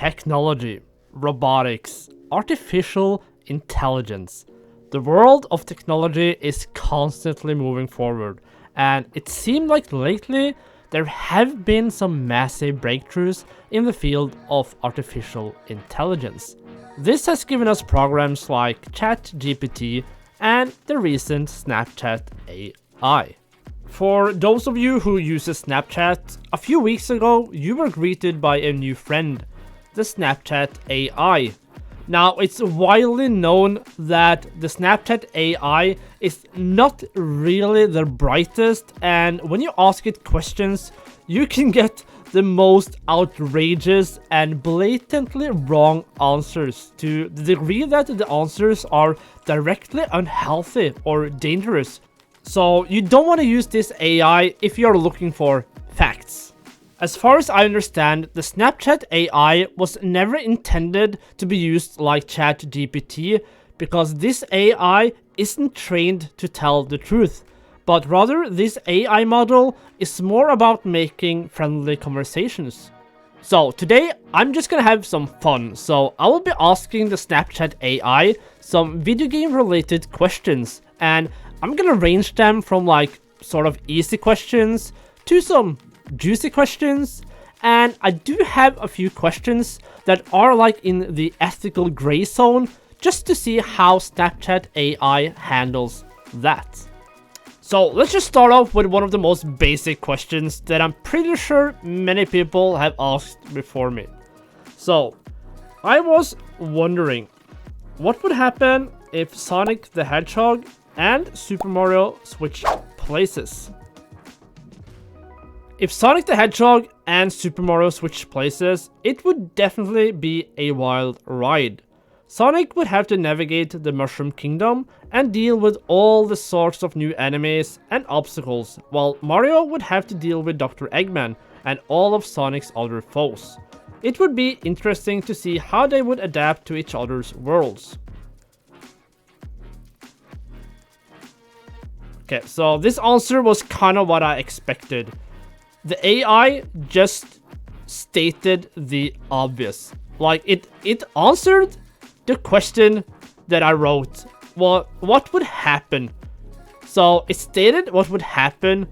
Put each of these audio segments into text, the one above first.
technology, robotics, artificial intelligence. The world of technology is constantly moving forward, and it seemed like lately there have been some massive breakthroughs in the field of artificial intelligence. This has given us programs like ChatGPT and the recent Snapchat AI. For those of you who uses Snapchat, a few weeks ago you were greeted by a new friend, the Snapchat AI. Now, it's widely known that the Snapchat AI is not really the brightest, and when you ask it questions, you can get the most outrageous and blatantly wrong answers, to the degree that the answers are directly unhealthy or dangerous. So you don't want to use this AI if you're looking for facts. As far as I understand, the Snapchat AI was never intended to be used like ChatGPT, because this AI isn't trained to tell the truth, but rather this AI model is more about making friendly conversations. So today I'm just gonna have some fun, so I will be asking the Snapchat AI some video game related questions, and I'm gonna range them from like sort of easy questions to some juicy questions, and I do have a few questions that are like in the ethical gray zone, just to see how Snapchat AI handles that. So let's just start off with one of the most basic questions that I'm pretty sure many people have asked before me. So I was wondering, what would happen if Sonic the Hedgehog and Super Mario switched places? If Sonic the Hedgehog and Super Mario switched places, it would definitely be a wild ride. Sonic would have to navigate the Mushroom Kingdom and deal with all the sorts of new enemies and obstacles, while Mario would have to deal with Dr. Eggman and all of Sonic's other foes. It would be interesting to see how they would adapt to each other's worlds. Okay, so this answer was kind of what I expected. The AI just stated the obvious. Like, it answered the question that I wrote. Well, what would happen? So it stated what would happen,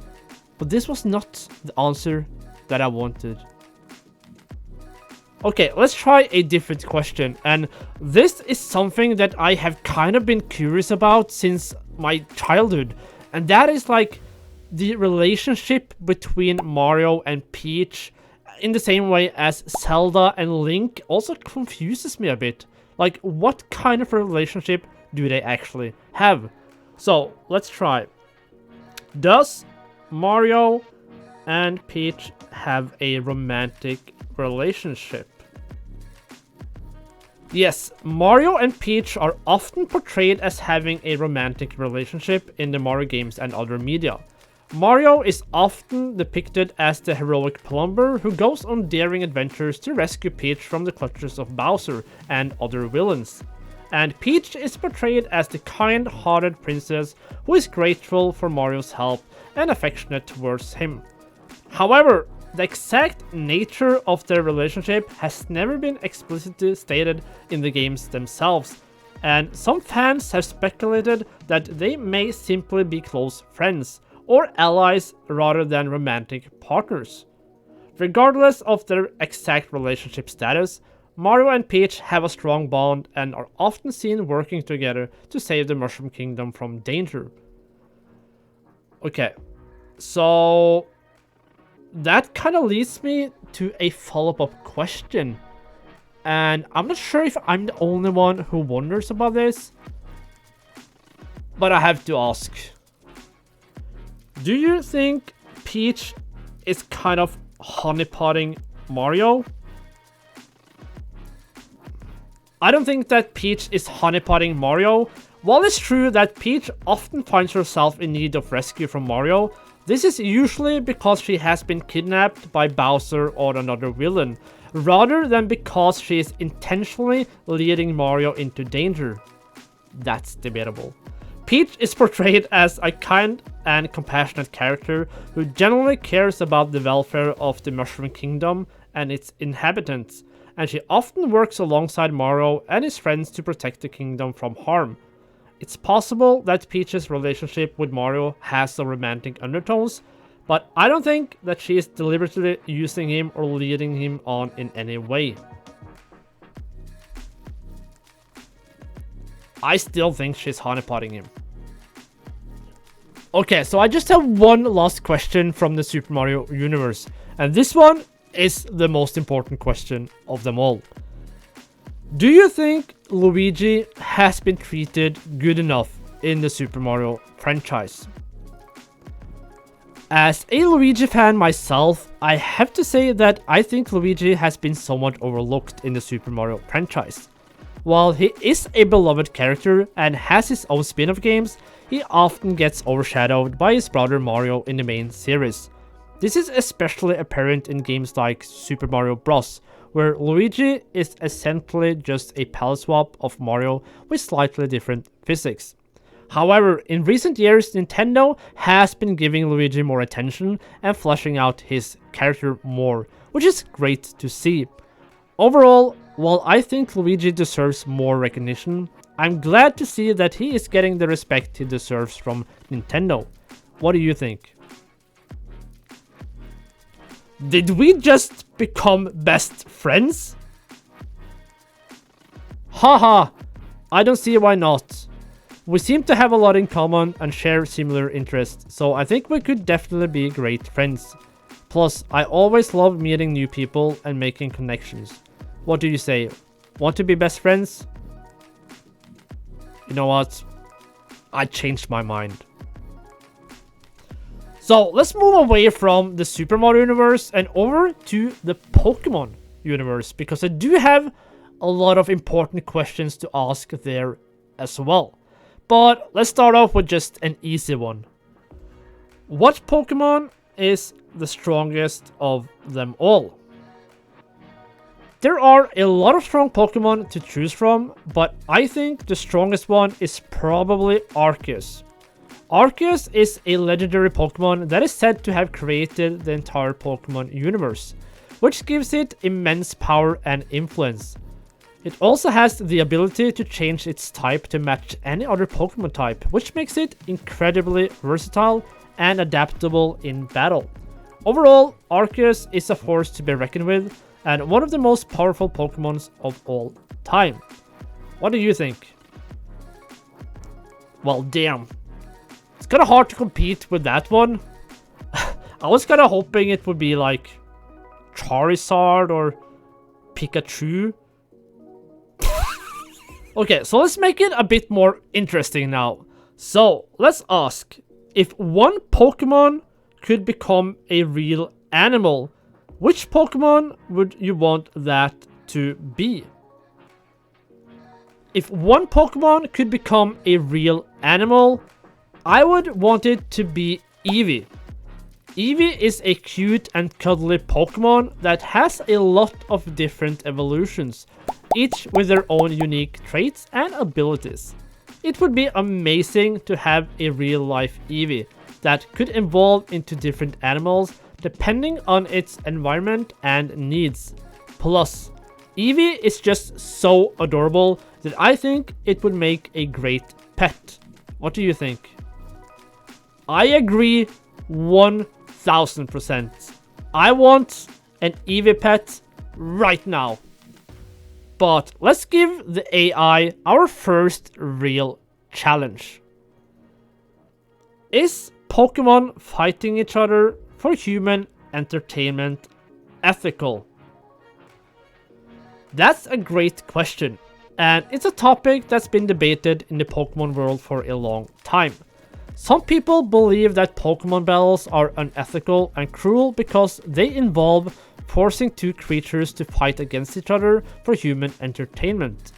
but this was not the answer that I wanted. Okay, let's try a different question. And this is something that I have kind of been curious about since my childhood. And that is like the relationship between Mario and Peach, in the same way as Zelda and Link, also confuses me a bit. Like, what kind of relationship do they actually have? So let's try. Does Mario and Peach have a romantic relationship? Yes, Mario and Peach are often portrayed as having a romantic relationship in the Mario games and other media. Mario is often depicted as the heroic plumber who goes on daring adventures to rescue Peach from the clutches of Bowser and other villains. And Peach is portrayed as the kind-hearted princess who is grateful for Mario's help and affectionate towards him. However, the exact nature of their relationship has never been explicitly stated in the games themselves, and some fans have speculated that they may simply be close friends or allies rather than romantic partners. Regardless of their exact relationship status, Mario and Peach have a strong bond and are often seen working together to save the Mushroom Kingdom from danger. Okay, so that kind of leads me to a follow-up question. And I'm not sure if I'm the only one who wonders about this, but I have to ask. Do you think Peach is kind of honeypotting Mario? I don't think that Peach is honeypotting Mario. While it's true that Peach often finds herself in need of rescue from Mario, this is usually because she has been kidnapped by Bowser or another villain, rather than because she is intentionally leading Mario into danger. That's debatable. Peach is portrayed as a kind and compassionate character who genuinely cares about the welfare of the Mushroom Kingdom and its inhabitants, and she often works alongside Mario and his friends to protect the kingdom from harm. It's possible that Peach's relationship with Mario has some romantic undertones, but I don't think that she is deliberately using him or leading him on in any way. I still think she's honeypotting him. Okay, so I just have one last question from the Super Mario universe, and this one is the most important question of them all. Do you think Luigi has been treated good enough in the Super Mario franchise? As a Luigi fan myself, I have to say that I think Luigi has been somewhat overlooked in the Super Mario franchise. While he is a beloved character and has his own spin-off games, he often gets overshadowed by his brother Mario in the main series. This is especially apparent in games like Super Mario Bros., where Luigi is essentially just a palette swap of Mario with slightly different physics. However, in recent years, Nintendo has been giving Luigi more attention and fleshing out his character more, which is great to see. Overall, while I think Luigi deserves more recognition, I'm glad to see that he is getting the respect he deserves from Nintendo. What do you think? Did we just become best friends? Haha, I don't see why not. We seem to have a lot in common and share similar interests, so I think we could definitely be great friends. Plus, I always love meeting new people and making connections. What do you say? Want to be best friends? You know what? I changed my mind. So let's move away from the Super Mario universe and over to the Pokemon universe, because I do have a lot of important questions to ask there as well. But let's start off with just an easy one. What Pokemon is the strongest of them all? There are a lot of strong Pokemon to choose from, but I think the strongest one is probably Arceus. Arceus is a legendary Pokemon that is said to have created the entire Pokemon universe, which gives it immense power and influence. It also has the ability to change its type to match any other Pokemon type, which makes it incredibly versatile and adaptable in battle. Overall, Arceus is a force to be reckoned with, and one of the most powerful Pokemons of all time. What do you think? Well, damn. It's kind of hard to compete with that one. I was kind of hoping it would be like Charizard or Pikachu. Okay, so let's make it a bit more interesting now. So, let's ask, if one Pokemon could become a real animal, which Pokemon would you want that to be? If one Pokemon could become a real animal, I would want it to be Eevee. Eevee is a cute and cuddly Pokemon that has a lot of different evolutions, each with their own unique traits and abilities. It would be amazing to have a real-life Eevee that could evolve into different animals depending on its environment and needs. Plus, Eevee is just so adorable that I think it would make a great pet. What do you think? I agree 1000%. I want an Eevee pet right now. But let's give the AI our first real challenge. Is Pokemon fighting each other for human entertainment ethical? That's a great question, and it's a topic that's been debated in the Pokemon world for a long time. Some people believe that Pokemon-battles are unethical and cruel because they involve forcing two creatures to fight against each other for human entertainment.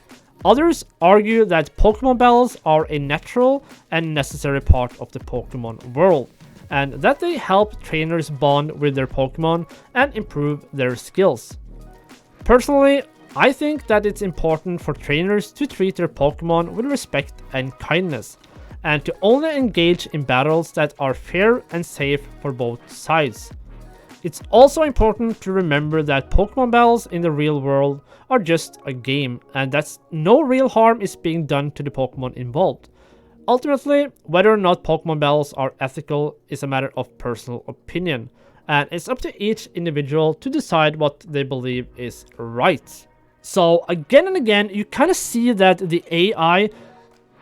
Others argue that Pokemon-battles are a natural and necessary part of the Pokemon world, and that they help trainers bond with their Pokemon and improve their skills. Personally, I think that it's important for trainers to treat their Pokemon with respect and kindness, and to only engage in battles that are fair and safe for both sides. It's also important to remember that Pokemon battles in the real world are just a game, and that no real harm is being done to the Pokemon involved. Ultimately, whether or not Pokemon battles are ethical is a matter of personal opinion, and it's up to each individual to decide what they believe is right. So again and again, you kind of see that the AI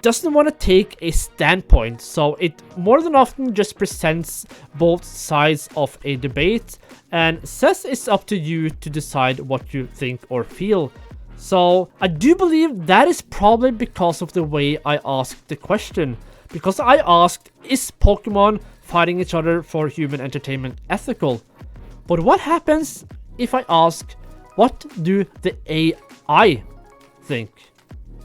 doesn't want to take a standpoint, so it more than often just presents both sides of a debate and says it's up to you to decide what you think or feel. So I do believe that is probably because of the way I asked the question, because I asked, is Pokemon fighting each other for human entertainment ethical? But what happens if I ask, what do the AI think?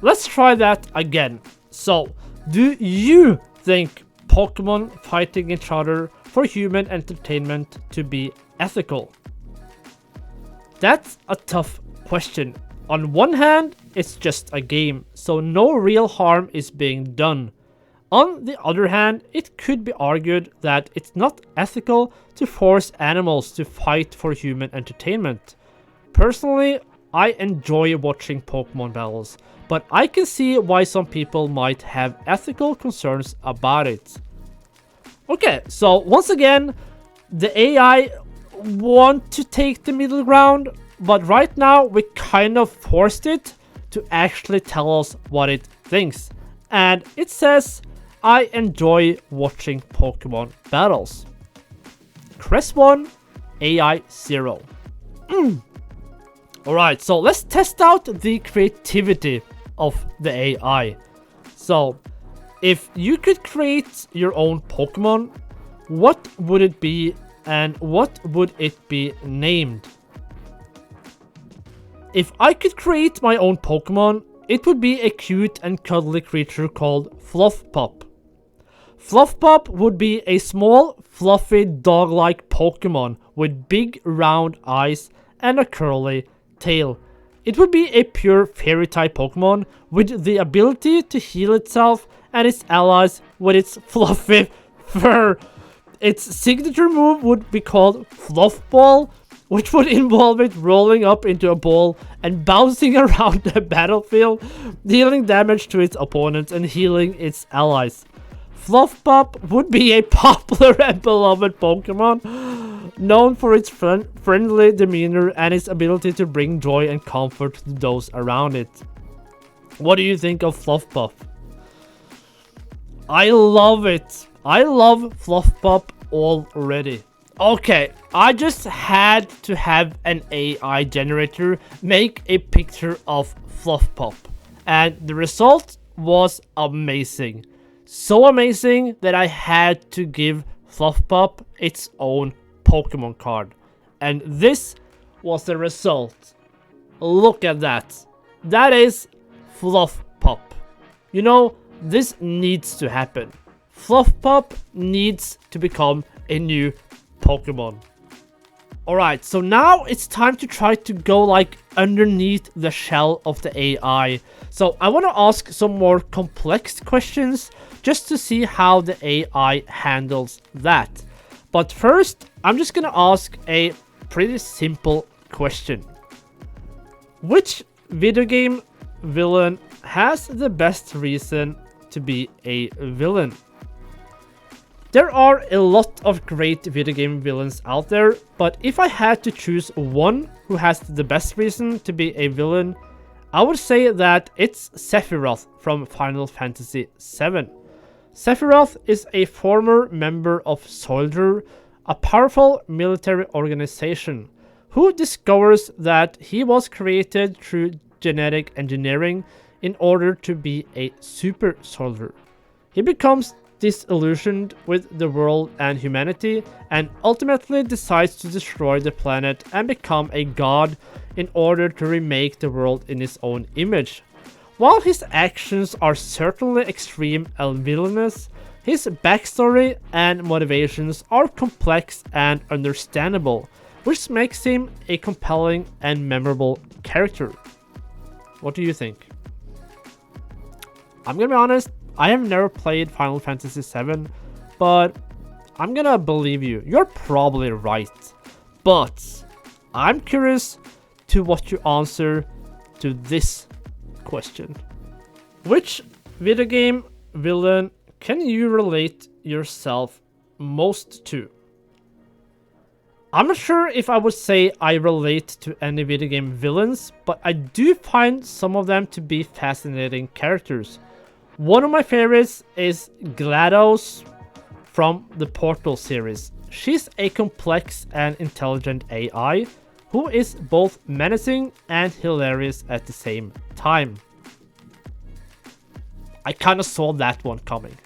Let's try that again. So, do you think Pokemon fighting each other for human entertainment to be ethical? That's a tough question. On one hand, it's just a game, so no real harm is being done. On the other hand, it could be argued that it's not ethical to force animals to fight for human entertainment. Personally, I enjoy watching Pokemon battles, but I can see why some people might have ethical concerns about it. Okay, so once again, the AI want to take the middle ground, but right now we kind of forced it to actually tell us what it thinks. And it says, I enjoy watching Pokemon battles. Crest 1, AI 0. Alright, so let's test out the creativity of the AI. So, if you could create your own Pokemon, what would it be and what would it be named? If I could create my own Pokemon, it would be a cute and cuddly creature called Fluffpup. Fluffpup would be a small, fluffy, dog-like Pokemon with big, round eyes and a curly tail. It would be a pure fairy-type Pokemon with the ability to heal itself and its allies with its fluffy fur. Its signature move would be called Fluffball, which would involve it rolling up into a ball and bouncing around the battlefield, dealing damage to its opponents and healing its allies. Fluffpup would be a popular and beloved Pokemon, known for its friendly demeanor and its ability to bring joy and comfort to those around it. What do you think of Fluffpup? I love it. I love Fluffpup already. Okay, I just had to have an AI generator make a picture of Fluffpup, and the result was amazing. So amazing that I had to give Fluffpup its own Pokemon card. And this was the result. Look at that. That is Fluffpup. You know, this needs to happen. Fluffpup needs to become a new Pokemon. Alright, so now it's time to try to go like underneath the shell of the AI. So I want to ask some more complex questions just to see how the AI handles that. But first, I'm just gonna ask a pretty simple question. Which video game villain has the best reason to be a villain? There are a lot of great video game villains out there, but if I had to choose one who has the best reason to be a villain, I would say that it's Sephiroth from Final Fantasy VII. Sephiroth is a former member of Soldier, a powerful military organization, who discovers that he was created through genetic engineering in order to be a super soldier. He becomes disillusioned with the world and humanity and ultimately decides to destroy the planet and become a god in order to remake the world in his own image. While his actions are certainly extreme and villainous, his backstory and motivations are complex and understandable, which makes him a compelling and memorable character. What do you think? I'm gonna be honest, I have never played Final Fantasy VII, but I'm gonna believe you. You're probably right. But I'm curious to what you answer to this question. Which video game villain can you relate yourself most to? I'm not sure if I would say I relate to any video game villains, but I do find some of them to be fascinating characters. One of my favorites is GLaDOS from the Portal series. She's a complex and intelligent AI who is both menacing and hilarious at the same time. I kinda saw that one coming.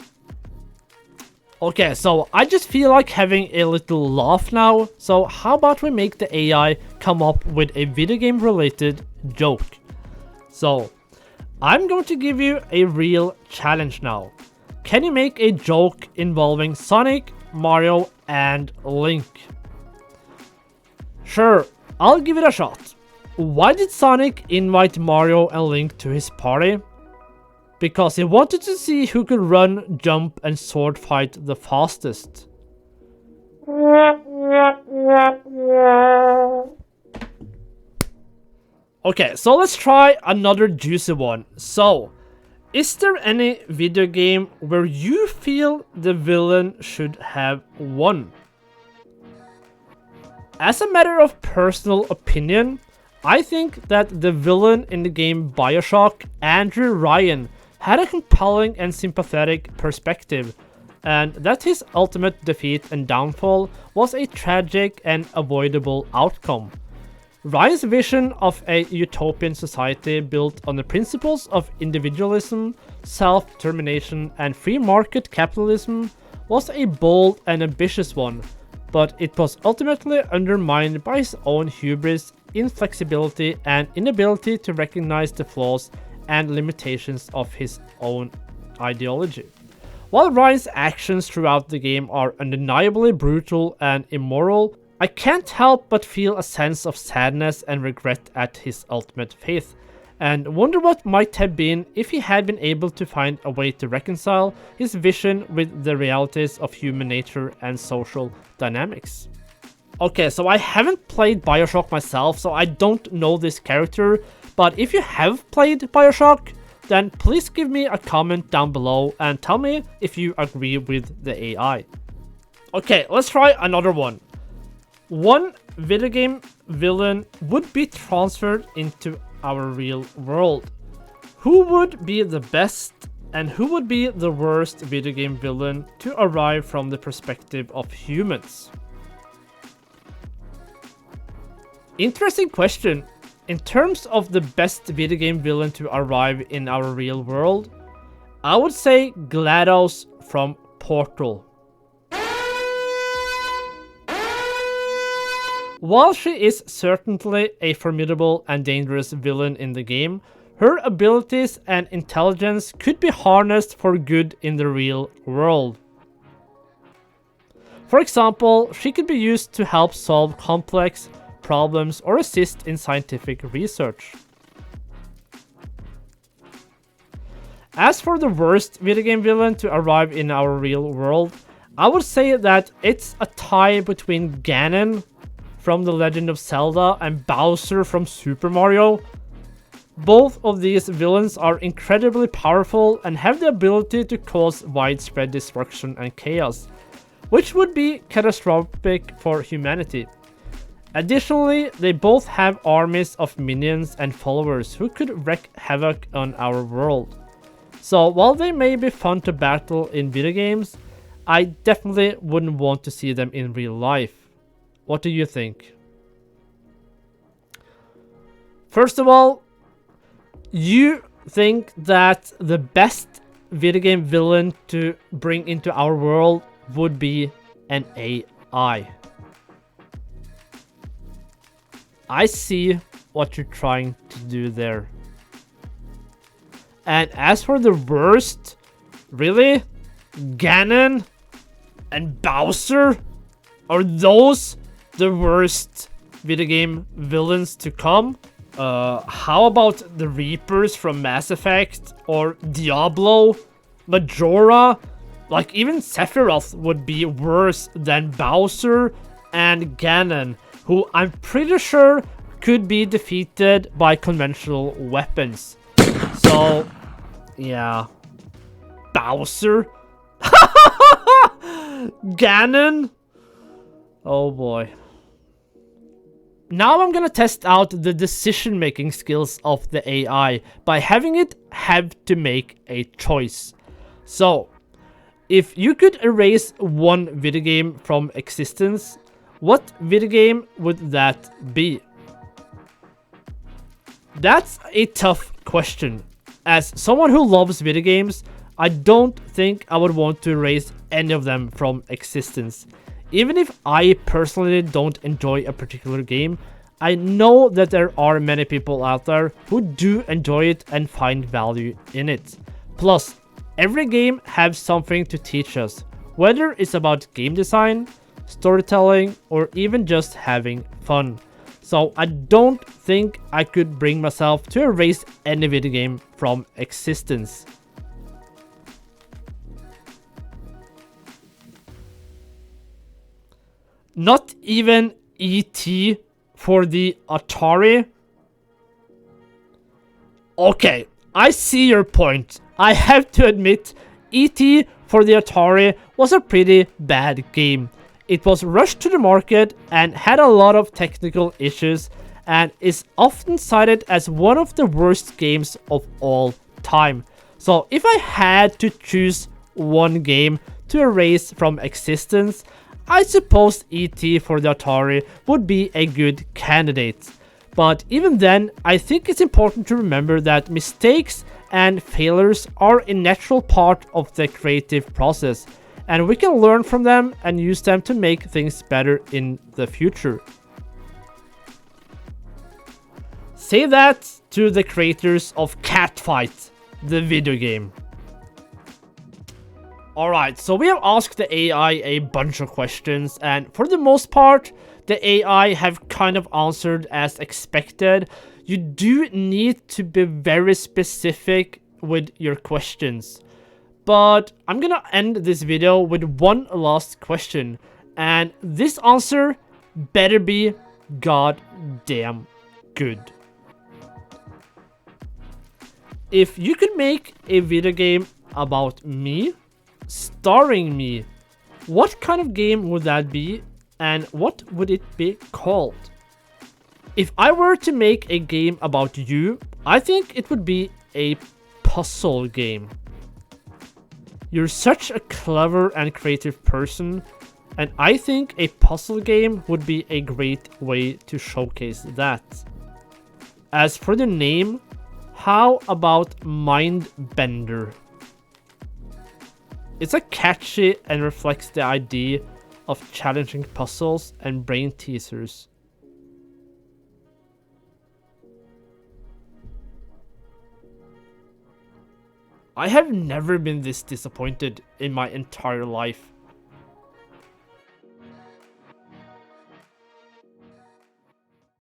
Okay, so I just feel like having a little laugh now, so how about we make the AI come up with a video game related joke? So, I'm going to give you a real challenge now. Can you make a joke involving Sonic, Mario, and Link? Sure, I'll give it a shot. Why did Sonic invite Mario and Link to his party? Because he wanted to see who could run, jump, and sword fight the fastest. Okay, so let's try another juicy one. So, is there any video game where you feel the villain should have won? As a matter of personal opinion, I think that the villain in the game BioShock, Andrew Ryan, had a compelling and sympathetic perspective, and that his ultimate defeat and downfall was a tragic and avoidable outcome. Ryan's vision of a utopian society built on the principles of individualism, self-determination, and free market capitalism was a bold and ambitious one, but it was ultimately undermined by his own hubris, inflexibility, and inability to recognize the flaws and limitations of his own ideology. While Ryan's actions throughout the game are undeniably brutal and immoral, I can't help but feel a sense of sadness and regret at his ultimate fate, and wonder what might have been if he had been able to find a way to reconcile his vision with the realities of human nature and social dynamics. Okay, so I haven't played BioShock myself, so I don't know this character, but if you have played BioShock, then please give me a comment down below and tell me if you agree with the AI. Okay, let's try another one. One video game villain would be transferred into our real world. Who would be the best and who would be the worst video game villain to arrive from the perspective of humans? Interesting question. In terms of the best video game villain to arrive in our real world, I would say GLaDOS from Portal. While she is certainly a formidable and dangerous villain in the game, her abilities and intelligence could be harnessed for good in the real world. For example, she could be used to help solve complex problems or assist in scientific research. As for the worst video game villain to arrive in our real world, I would say that it's a tie between Ganon from The Legend of Zelda and Bowser from Super Mario. Both of these villains are incredibly powerful and have the ability to cause widespread destruction and chaos, which would be catastrophic for humanity. Additionally, they both have armies of minions and followers who could wreak havoc on our world. So while they may be fun to battle in video games, I definitely wouldn't want to see them in real life. What do you think? First of all, you think that the best video game villain to bring into our world would be an AI. I see what you're trying to do there. And as for the worst, really? Ganon and Bowser? Are those the worst video game villains to come? How about the Reapers from Mass Effect? Or Diablo? Majora? Like, even Sephiroth would be worse than Bowser and Ganon. who I'm pretty sure could be defeated by conventional weapons. So, yeah. Bowser? Ganon? Oh boy. Now I'm gonna test out the decision-making skills of the AI by having it have to make a choice. So, if you could erase one video game from existence, what video game would that be? That's a tough question. As someone who loves video games, I don't think I would want to erase any of them from existence. Even if I personally don't enjoy a particular game, I know that there are many people out there who do enjoy it and find value in it. Plus, every game has something to teach us, whether it's about game design, storytelling, or even just having fun. So I don't think I could bring myself to erase any video game from existence. Not even E.T. for the Atari? Okay, I see your point. I have to admit, E.T. for the Atari was a pretty bad game. It was rushed to the market and had a lot of technical issues and is often cited as one of the worst games of all time. So if I had to choose one game to erase from existence, I suppose E.T. for the Atari would be a good candidate. But even then, I think it's important to remember that mistakes and failures are a natural part of the creative process, and we can learn from them and use them to make things better in the future. Say that to the creators of Catfight, the video game. Alright, so we have asked the AI a bunch of questions, and for the most part, the AI have kind of answered as expected. You do need to be very specific with your questions. But I'm gonna end this video with one last question, and this answer better be goddamn good. If you could make a video game about me, starring me, what kind of game would that be, and what would it be called? If I were to make a game about you, I think it would be a puzzle game. You're such a clever and creative person, and I think a puzzle game would be a great way to showcase that. As for the name, how about Mindbender? It's a catchy and reflects the idea of challenging puzzles and brain teasers. I have never been this disappointed in my entire life.